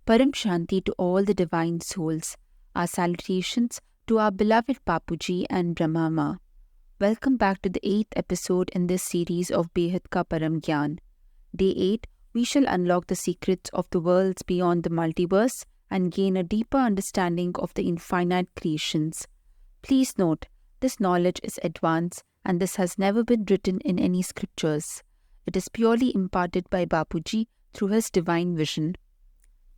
Paramshanti to all the divine souls. Our salutations to our beloved Papuji and Brahmama. Welcome back to the 8th episode in this series of Behad ka param gyan. Day 8, we shall unlock the secrets of the worlds beyond the multiverse and gain a deeper understanding of the infinite creations. Please note, this knowledge is advanced and this has never been written in any scriptures. It is purely imparted by Bapuji through his divine vision.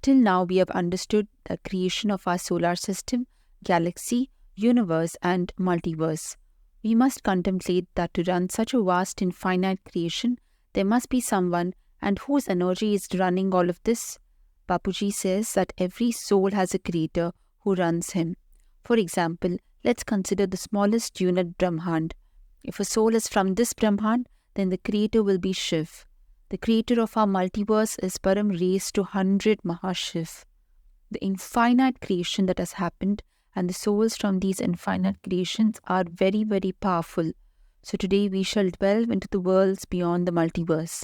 Till now, we have understood the creation of our solar system, galaxy, universe, and multiverse. We must contemplate that to run such a vast infinite creation, there must be someone and whose energy is running all of this. Bapuji says that every soul has a creator who runs him. For example, let's consider the smallest unit Brahmand. If a soul is from this Brahmand, then the creator will be Shiv. The creator of our multiverse is Param raised to 100 Mahashiv. The infinite creation that has happened and the souls from these infinite creations are very, very powerful. So today we shall delve into the worlds beyond the multiverse.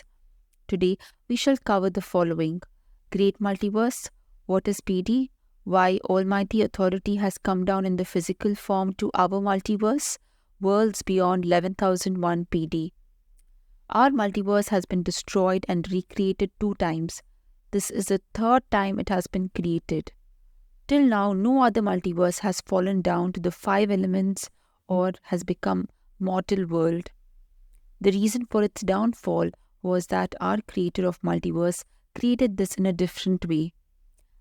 Today we shall cover the following: Great Multiverse, what is PD, why Almighty Authority has come down in the physical form to our multiverse, worlds beyond 11,001 PD. Our multiverse has been destroyed and recreated 2 times. This is the 3rd time it has been created. Till now, no other multiverse has fallen down to the 5 elements or has become mortal world. The reason for its downfall was that our creator of multiverse created this in a different way.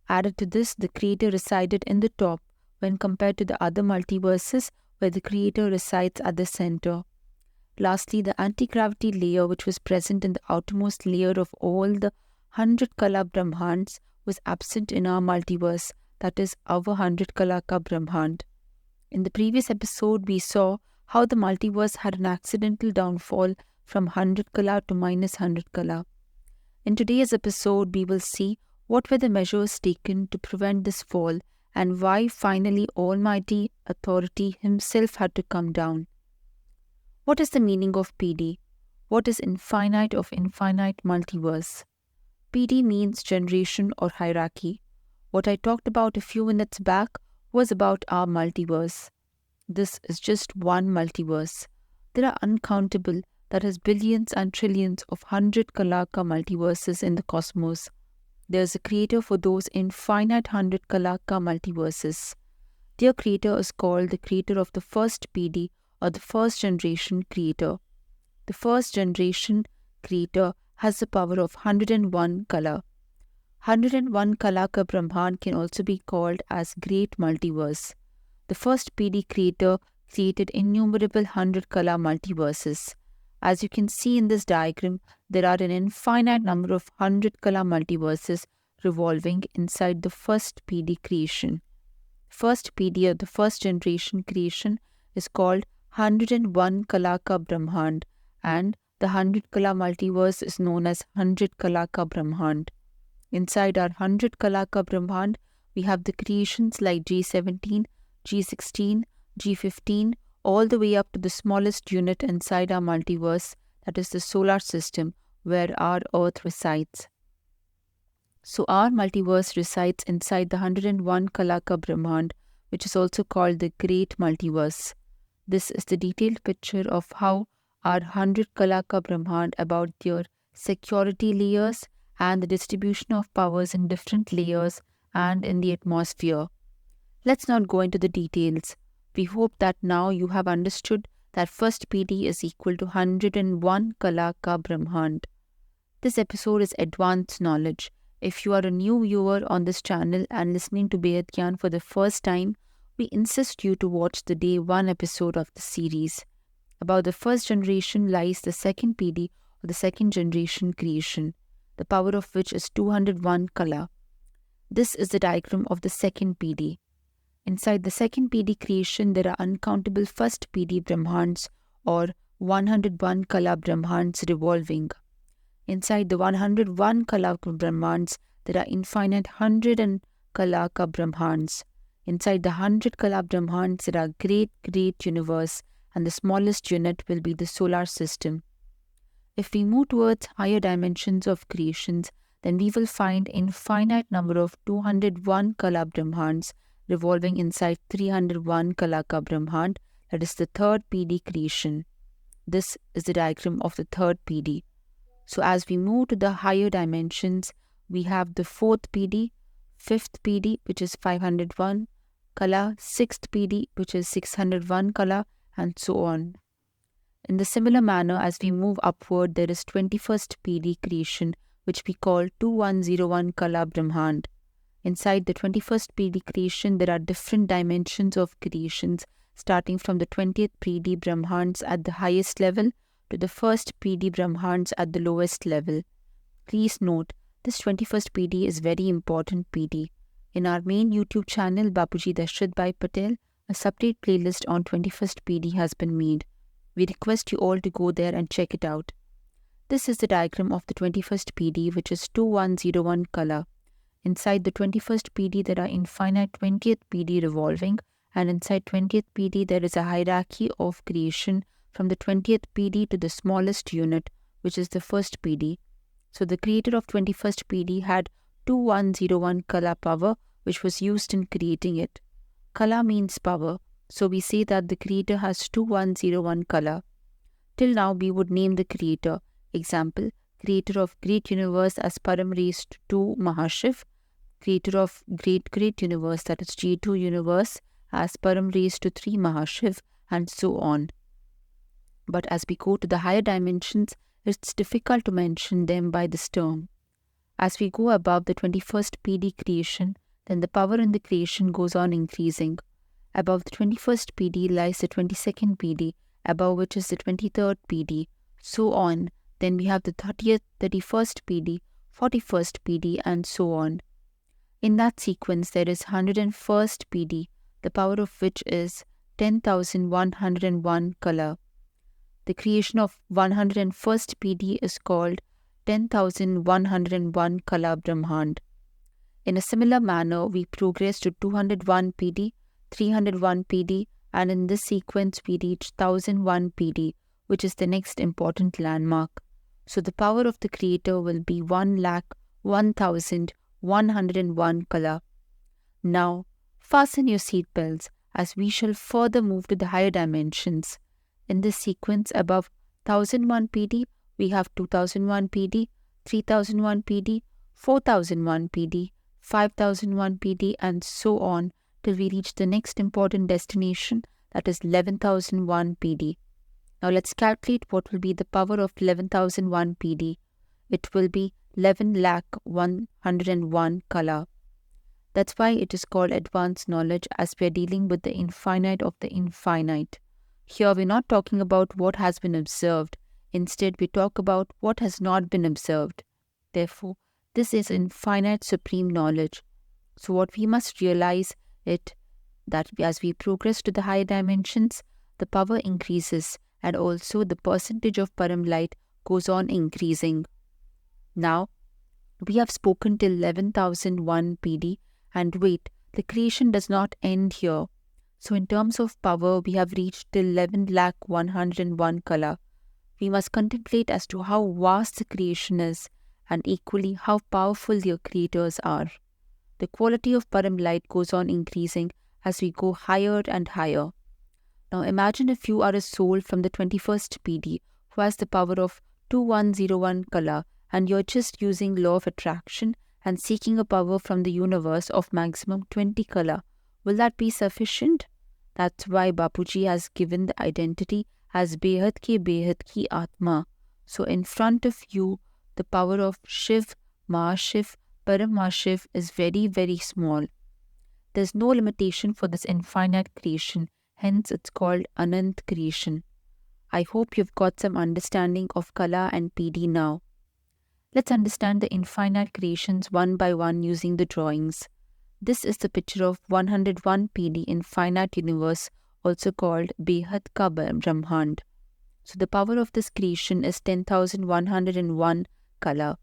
Added to this, the creator resided in the top when compared to the other multiverses where the creator resides at the center. Lastly, the anti-gravity layer which was present in the outermost layer of all the 100 Kala Brahmands was absent in our multiverse, that is our 100 Kala ka Brahmand. In the previous episode, we saw how the multiverse had an accidental downfall from 100 Kala to minus 100 Kala. In today's episode, we will see what were the measures taken to prevent this fall and why finally Almighty Authority himself had to come down. What is the meaning of PD? What is infinite of infinite multiverse? PD means generation or hierarchy. What I talked about a few minutes back was about our multiverse. This is just one multiverse. There are uncountable, that is billions and trillions of 100 Kalaka multiverses in the cosmos. There is a creator for those infinite 100 Kalaka multiverses. Their creator is called the creator of the first PD or the first generation creator. The first generation creator has the power of 101 Kala. 101 Kala ka Brahman can also be called as Great Multiverse. The first PD creator created innumerable 100 Kala multiverses. As you can see in this diagram, there are an infinite number of 100 Kala multiverses revolving inside the first PD creation. First PD or the first generation creation is called 101 Kalaka Brahmand, and the 100 Kala multiverse is known as 100 Kalaka Brahmand. Inside our 100 Kalaka Brahmand, we have the creations like G17, G16, G15, all the way up to the smallest unit inside our multiverse, that is the solar system, where our Earth resides. So our multiverse resides inside the 101 Kalaka Brahmand, which is also called the Great Multiverse. This is the detailed picture of how our 100 Kalaka Brahmand about their security layers and the distribution of powers in different layers and in the atmosphere. Let's not go into the details. We hope that now you have understood that first PD is equal to 101 Kalaka Brahmand. This episode is advanced knowledge. If you are a new viewer on this channel and listening to Behad Gyan for the first time, we insist you to watch the day 1 episode of the series. About the first generation lies the second PD or the second generation creation, the power of which is 201 Kala. This is the diagram of the second PD. Inside the second PD creation, there are uncountable first PD Brahmands or 101 Kala Brahmands revolving. Inside the 101 Kala Brahmands, there are infinite 100 Kalaka Brahmands. Inside the 100 Kala Brahmands, there are great universe, and the smallest unit will be the solar system. If we move towards higher dimensions of creations, then we will find infinite number of 201 Kala Brahmands revolving inside 301 Kala ka Brahmand, that is the third PD creation. This is the diagram of the third PD. So as we move to the higher dimensions, we have the fourth PD, fifth PD, which is 501 Kala, sixth PD, which is 601 Kala, and so on. In the similar manner, as we move upward, there is 21st PD creation, which we call 2101 Kala Brahmand. Inside the 21st PD creation, there are different dimensions of creations, starting from the 20th PD Brahmands at the highest level to the first PD Brahmands at the lowest level. Please note, this 21st PD is very important PD. In our main YouTube channel, Bapuji Dashrath Bhai Patel, a separate playlist on 21st PD has been made. We request you all to go there and check it out. This is the diagram of the 21st PD, which is 2101 Kala. Inside the 21st PD, there are infinite 20th PD revolving, and inside 20th PD, there is a hierarchy of creation from the 20th PD to the smallest unit, which is the first PD. So the creator of 21st PD had 2101 Kala power, which was used in creating it. Kala means power. So we say that the creator has 2101 Kala. Till now we would name the creator. Example, creator of great universe as param raised to Mahashiv, creator of great universe, that is G2 universe, as param raised to 3 Mahashiv, and so on. But as we go to the higher dimensions, it's difficult to mention them by this term. As we go above the 21st PD creation, then the power in the creation goes on increasing. Above the 21st PD lies the 22nd PD, above which is the 23rd PD, so on. Then we have the 30th, 31st PD, 41st PD, and so on. In that sequence, there is 101st PD, the power of which is 10,101 Kala. The creation of 101st PD is called 10,101 Kala Brahmand. In a similar manner, we progress to 201 PD, 301 PD, and in this sequence we reach 1001 PD, which is the next important landmark. So the power of the creator will be 1,01,101 Kala. Now, fasten your seatbelts as we shall further move to the higher dimensions. In this sequence above 1001 PD, we have 2001 PD, 3001 PD, 4001 PD, 5001 PD, and so on till we reach the next important destination, that is 11,001 PD. Now let's calculate what will be the power of 11,001 PD. It will be 11,101 Kala. That's why it is called advanced knowledge, as we are dealing with the infinite of the infinite. Here we're not talking about what has been observed. Instead, we talk about what has not been observed. Therefore, this is infinite supreme knowledge. So what we must realize is that as we progress to the higher dimensions, the power increases and also the percentage of param light goes on increasing. Now, we have spoken till 11,001 PD, and wait, the creation does not end here. So in terms of power, we have reached till 11,101 Kala. We must contemplate as to how vast the creation is, and equally how powerful their creators are. The quality of param light goes on increasing as we go higher and higher. Now imagine if you are a soul from the 21st PD who has the power of 2101 Kala, and you're just using law of attraction and seeking a power from the universe of maximum 20 Kala. Will that be sufficient? That's why Bapuji has given the identity as Behad ki Atma. So in front of you, the power of Shiv, Mahashiv, Paramshanti is very, very small. There's no limitation for this infinite creation, hence it's called Anant creation. I hope you've got some understanding of Kala and PD now. Let's understand the infinite creations one by one using the drawings. This is the picture of 101 PD infinite universe, also called Behad ka Brahmand. So the power of this creation is 10,101 Kala.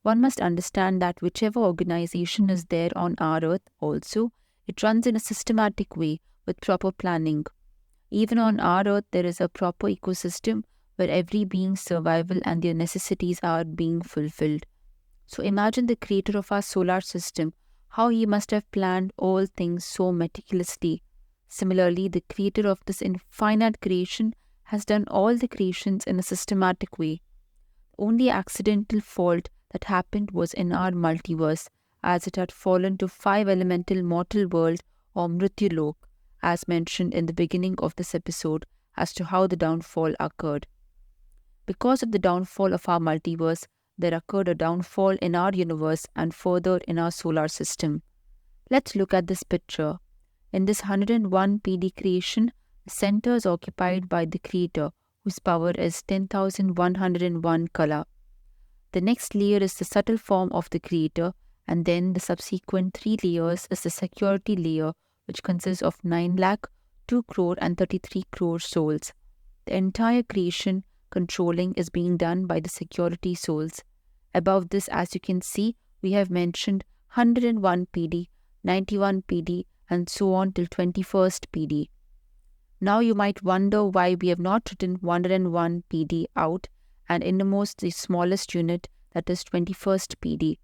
One must understand that whichever organization is there on our earth also, it runs in a systematic way with proper planning. Even on our earth, there is a proper ecosystem where every being's survival and their necessities are being fulfilled. So imagine the creator of our solar system, how he must have planned all things so meticulously. Similarly, the creator of this infinite creation has done all the creations in a systematic way. Only accidental fault that happened was in our multiverse, as it had fallen to five elemental mortal world or Mrityulok, as mentioned in the beginning of this episode, as to how the downfall occurred. Because of the downfall of our multiverse, there occurred a downfall in our universe and further in our solar system. Let's look at this picture. In this 101 PD creation, the center is occupied by the creator, whose power is 10,101 kala. The next layer is the subtle form of the creator, and then the subsequent three layers is the security layer, which consists of 9 lakh, 2 crore and 33 crore souls. The entire creation controlling is being done by the security souls. Above this, as you can see, we have mentioned 101 PD, 91 PD, and so on till 21st PD. Now you might wonder why we have not written 101 PD out and innermost the smallest unit, that is 21st PD.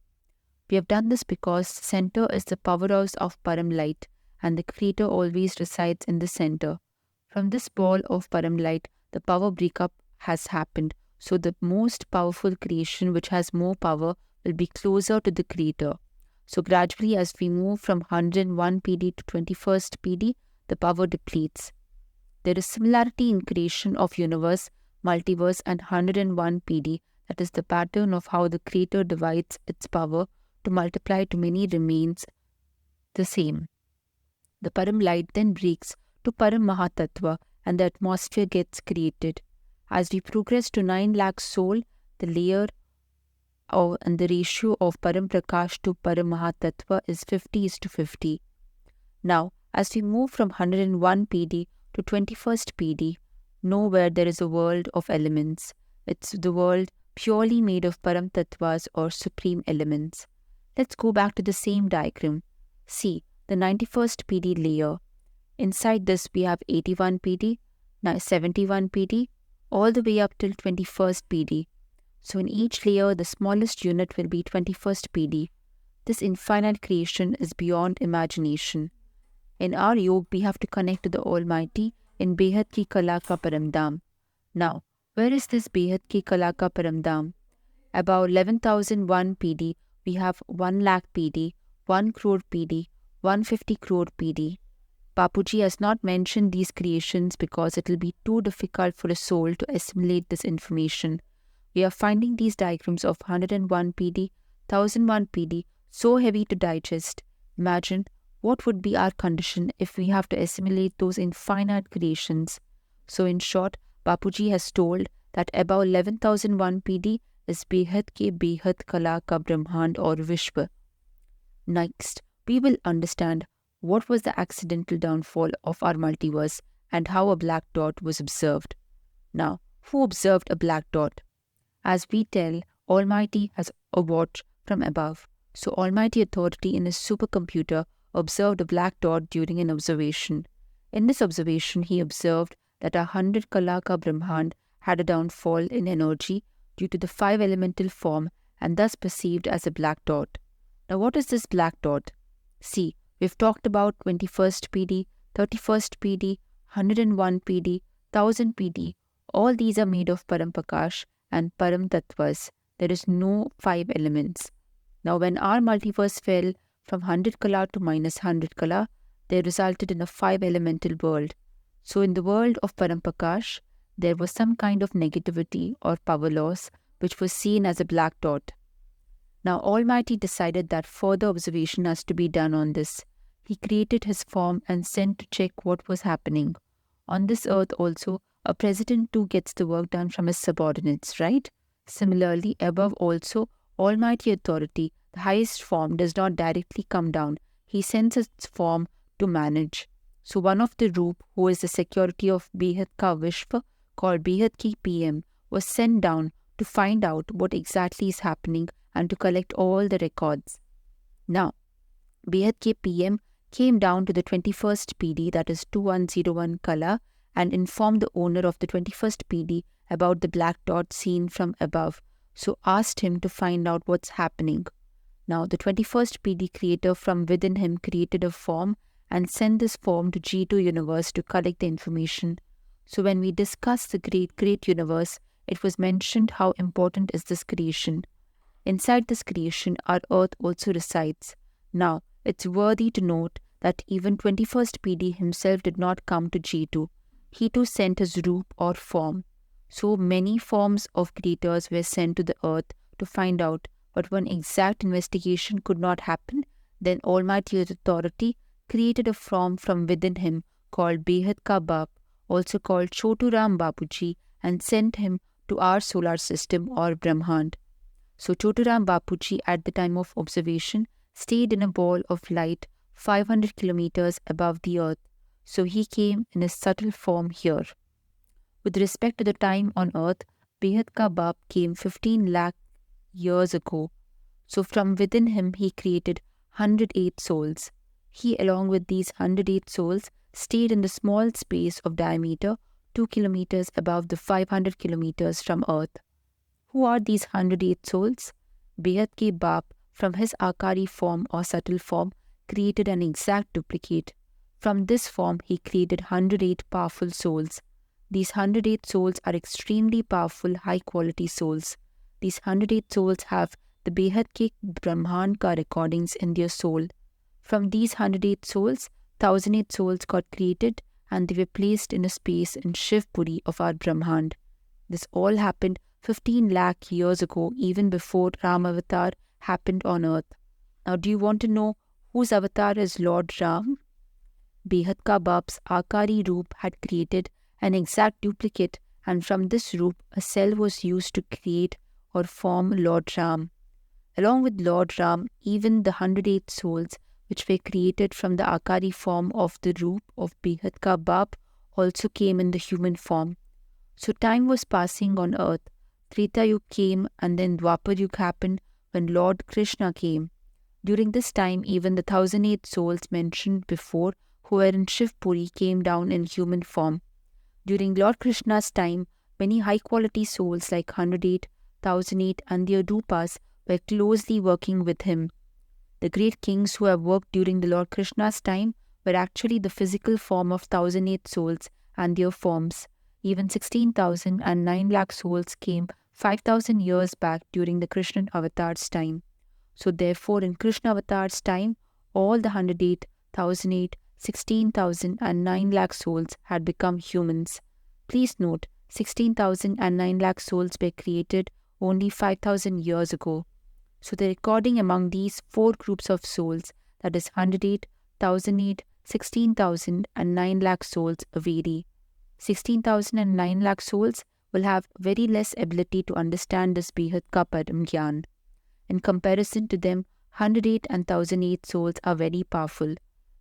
We have done this because center is the powerhouse of param light and the creator always resides in the center. From this ball of param light, the power breakup has happened, so the most powerful creation which has more power will be closer to the creator. So gradually as we move from 101 PD to 21st PD, the power depletes. There is similarity in creation of universe, multiverse and 101 PD, that is the pattern of how the creator divides its power to multiply to many remains the same. The param light then breaks to param mahatattva and the atmosphere gets created. As we progress to 9 lakh soul, the layer and the ratio of param prakash to param mahatattva is 50:50. Now, as we move from 101 PD to 21st PD, nowhere there is a world of elements. It's the world purely made of param tattvas or supreme elements. Let's go back to the same diagram. See, the 91st PD layer. Inside this we have 81 PD, 71 PD, all the way up till 21st PD. So in each layer, the smallest unit will be 21st PD. This infinite creation is beyond imagination. In our yoga, we have to connect to the Almighty in Behad ki kala ka paramdam. Now, where is this Behad ki kala ka paramdam? About 11,001 PD, we have 1 lakh PD, 1 crore PD, 150 crore PD. Papuji has not mentioned these creations because it will be too difficult for a soul to assimilate this information. We are finding these diagrams of 101 PD, 1001 PD so heavy to digest. Imagine what would be our condition if we have to assimilate those infinite creations. So in short, Papuji has told that above 11,001 PD is Behad ke Behad Kala ka Brahmand or Vishwa. Next, we will understand what was the accidental downfall of our multiverse and how a black dot was observed. Now, who observed a black dot? As we tell, Almighty has a watch from above. So Almighty Authority in his supercomputer observed a black dot during an observation. In this observation, he observed that 100 Kala ka Brahmand had a downfall in energy due to the 5 elemental form and thus perceived as a black dot. Now what is this black dot? See, we've talked about 21st PD, 31st PD, 101 PD, 1000 PD. All these are made of Param Prakash and Param Tattvas. There is no 5 elements. Now when our multiverse fell from 100 Kala to minus 100 Kala, they resulted in a 5 elemental world. So in the world of Param Prakash, there was some kind of negativity or power loss which was seen as a black dot. Now Almighty decided that further observation has to be done on this. He created his form and sent to check what was happening. On this earth also, a president too gets the work done from his subordinates, right? Similarly, above also, Almighty Authority, the highest form, does not directly come down. He sends its form to manage. So one of the Roop, who is the security of Behad Ka Vishwa, called Behad Ki PM, was sent down to find out what exactly is happening and to collect all the records. Now, Behad Ki PM came down to the 21st PD, that is 2101 Kala, and informed the owner of the 21st PD about the black dot seen from above, so asked him to find out what's happening. Now, the 21st PD creator from within him created a form and sent this form to G2 universe to collect the information. So when we discussed the great universe, it was mentioned how important is this creation. Inside this creation, our earth also resides. Now, it's worthy to note that even 21st PD himself did not come to G2. He too sent his roop or form. So many forms of creators were sent to the earth to find out, but when exact investigation could not happen, then Almighty Authority created a form from within him called Behad Ka Bap, also called Choturam Bapuji, and sent him to our solar system or Brahmand. So Choturam Bapuji at the time of observation stayed in a ball of light 500 kilometers above the earth. So he came in a subtle form here. With respect to the time on earth, Behad Ka Bap came 15 lakh years ago. So from within him he created 108 souls. He along with these 108 souls stayed in the small space of diameter 2 kilometers above the 500 kilometers from earth. Who are these 108 souls? Behad Ke Bap from his Akari form or subtle form created an exact duplicate. From this form he created 108 powerful souls. These 108 souls are extremely powerful, high-quality souls. These 108 souls have the Behad Ke Brahman Ka recordings in their soul. From these 108 souls, 1008 souls got created and they were placed in a space in Shivpuri of our Brahmand. This all happened 15 lakh years ago, even before Ram Avatar happened on earth. Now, do you want to know whose avatar is Lord Ram? Behad Ka Bap's Akari Roop had created an exact duplicate, and from this roop a cell was used to create or form Lord Ram. Along with Lord Ram, even the 108 souls which were created from the Akari form of the roop of Behad Ka Bap also came in the human form. So time was passing on earth. Treta Yuga came and then Dwapar Yuga happened when Lord Krishna came. During this time, even the 1008 souls mentioned before who were in Shivpuri came down in human form. During Lord Krishna's time, many high-quality souls like 108, 1008 and their Rupas were closely working with him. The great kings who have worked during the Lord Krishna's time were actually the physical form of 1008 souls and their forms. Even 16,000 and 9 lakh souls came 5,000 years back during the Krishna Avatar's time. So therefore in Krishna Avatar's time, all the 108, 1008, 16,000 and 9 lakh souls had become humans. Please note, 16,000 and 9 lakh souls were created only 5,000 years ago. So the recording among these four groups of souls, that is 108, 1008, 16,000 and 9 lakh souls vary. 16,000 and 9 lakh souls will have very less ability to understand this Behad Ka Param Gyan. In comparison to them, 108 and 1008 souls are very powerful.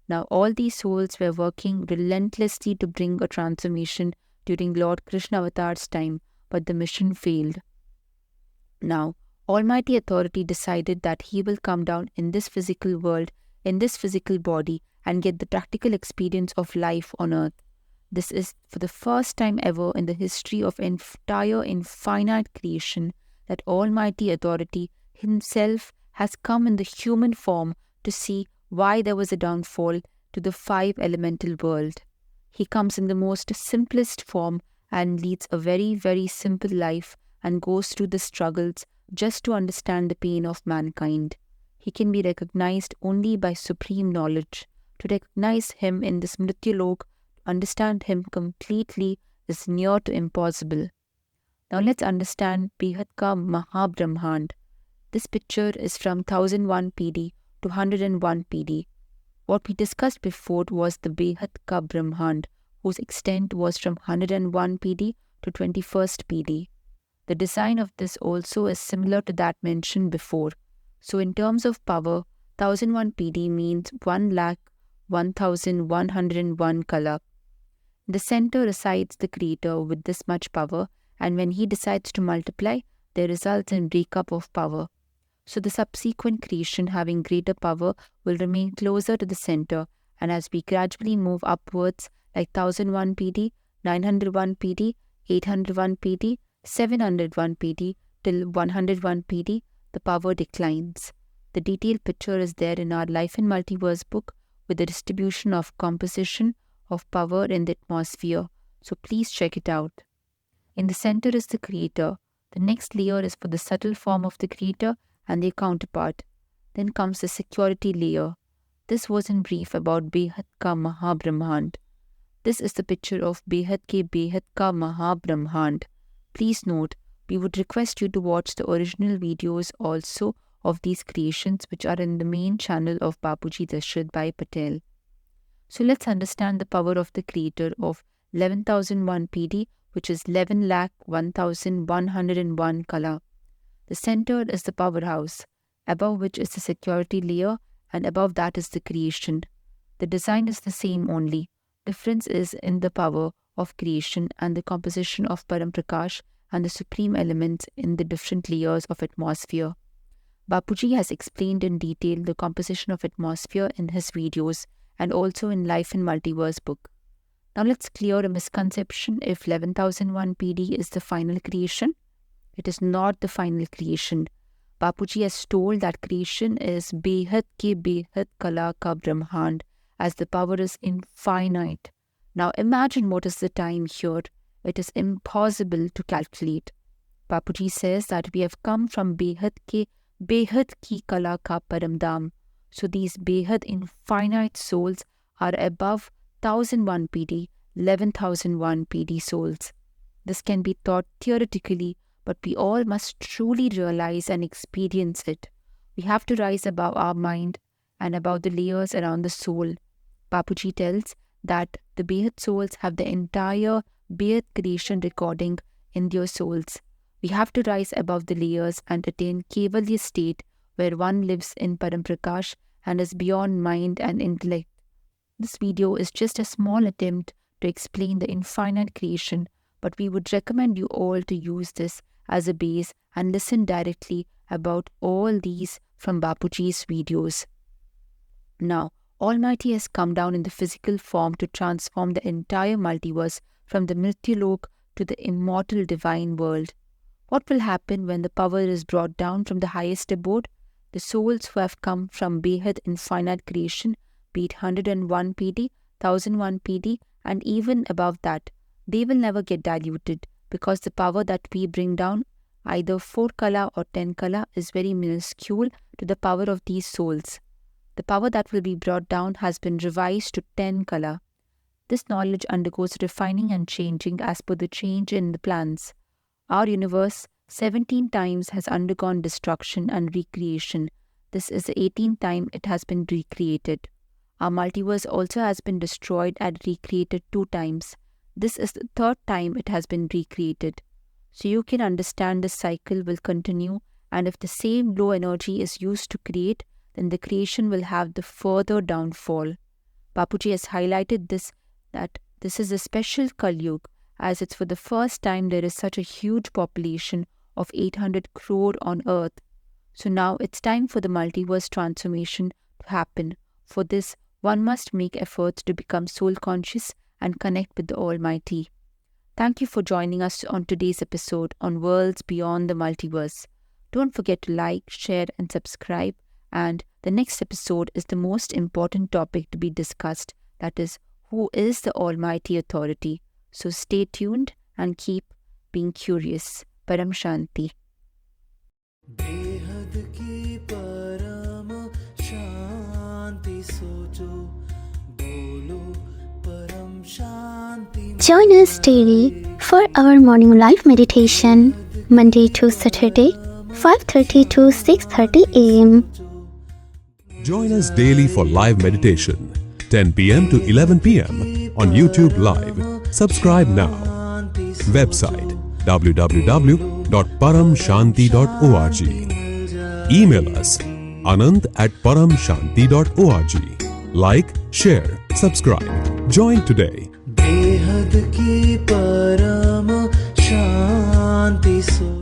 Now all these souls were working relentlessly to bring a transformation during Lord Krishna Avatar's time, but the mission failed. Now, Almighty Authority decided that he will come down in this physical world, in this physical body, and get the practical experience of life on earth. This is for the first time ever in the history of entire infinite creation that Almighty Authority himself has come in the human form to see why there was a downfall to the five elemental world. He comes in the most simplest form and leads a very, very simple life and goes through the struggles just to understand the pain of mankind. He can be recognized only by supreme knowledge. To recognize him in this Mrityulok, understand him completely is near to impossible. Now let's understand Behad Ka Mahabrahmand. This picture is from 1001 PD to 101 PD. What we discussed before was the Behad Ka Brahmand, whose extent was from 101 PD to 21st PD. The design of this also is similar to that mentioned before. So in terms of power, 1001 PD means 1,01,101 color. In the center resides the creator with this much power, and when he decides to multiply, there results in breakup of power. So the subsequent creation having greater power will remain closer to the center, and as we gradually move upwards like 1001 PD, 901 PD, 801 PD, 701 PD, till 101 PD, the power declines. The detailed picture is there in our Life in Multiverse book with the distribution of composition of power in the atmosphere, so please check it out. In the center is the creator. The next layer is for the subtle form of the creator and their counterpart. Then comes the security layer. This was in brief about Behad ka Mahabrahmand. This is the picture of Behad ke Behad ka Mahabrahmand. Please note, we would request you to watch the original videos also of these creations which are in the main channel of Bapuji Dashrath by Patel. So let's understand the power of the creator of 11,001 PD, which is 11,01,101 kala. The center is the powerhouse, above which is the security layer, and above that is the creation. The design is the same only. Difference is in the power of creation and the composition of Param Prakash and the supreme elements in the different layers of atmosphere. Bapuji has explained in detail the composition of atmosphere in his videos and also in Life in Multiverse book. Now let's clear a misconception if 11,001 PD is the final creation. It is not the final creation. Bapuji has told that creation is Behad ke Behad kala ka Brahmand, as the power is infinite. Now imagine what is the time here. It is impossible to calculate. Bapuji says that we have come from Behad ki kala ka paramdam. So these Behad infinite souls are above 1001 PD, 11,001 PD souls. This can be taught theoretically, but we all must truly realize and experience it. We have to rise above our mind and above the layers around the soul. Bapuji tells that the Behad souls have the entire Behad creation recording in their souls. We have to rise above the layers and attain Kevalya state where one lives in Param Prakash and is beyond mind and intellect. This video is just a small attempt to explain the infinite creation, but we would recommend you all to use this as a base and listen directly about all these from Bapuji's videos. Now, Almighty has come down in the physical form to transform the entire multiverse from the Mrityulok to the immortal divine world. What will happen when the power is brought down from the highest abode? The souls who have come from Behad infinite creation, be it 101 PD, 1001 PD, and even above that, they will never get diluted because the power that we bring down, either 4 kala or 10 kala, is very minuscule to the power of these souls. The power that will be brought down has been revised to 10 kala. This knowledge undergoes refining and changing as per the change in the plans. Our universe 17 times has undergone destruction and recreation. This is the 18th time it has been recreated. Our multiverse also has been destroyed and recreated 2 times. This is the 3rd time it has been recreated. So you can understand this cycle will continue, and if the same low energy is used to create, then the creation will have the further downfall. Bapuji has highlighted this, that this is a special Kali Yuga, as it's for the first time there is such a huge population of 800 crore on earth. So now it's time for the multiverse transformation to happen. For this, one must make efforts to become soul conscious and connect with the Almighty. Thank you for joining us on today's episode on Worlds Beyond the Multiverse. Don't forget to like, share and subscribe. And the next episode is the most important topic to be discussed, that is, who is the Almighty Authority? So stay tuned and keep being curious. Paramshanti. बेहद की परम शांति सोचो बोलो परम शांति. Join us daily for our morning live meditation, Monday to Saturday, 5:30 to 6:30 a.m. Join us daily for live meditation, 10 p.m. to 11 p.m. on YouTube Live. Subscribe now. Website www.paramshanti.org. Email us anant@paramshanti.org. Like, share, subscribe. Join today. बेहद की परम शांति सो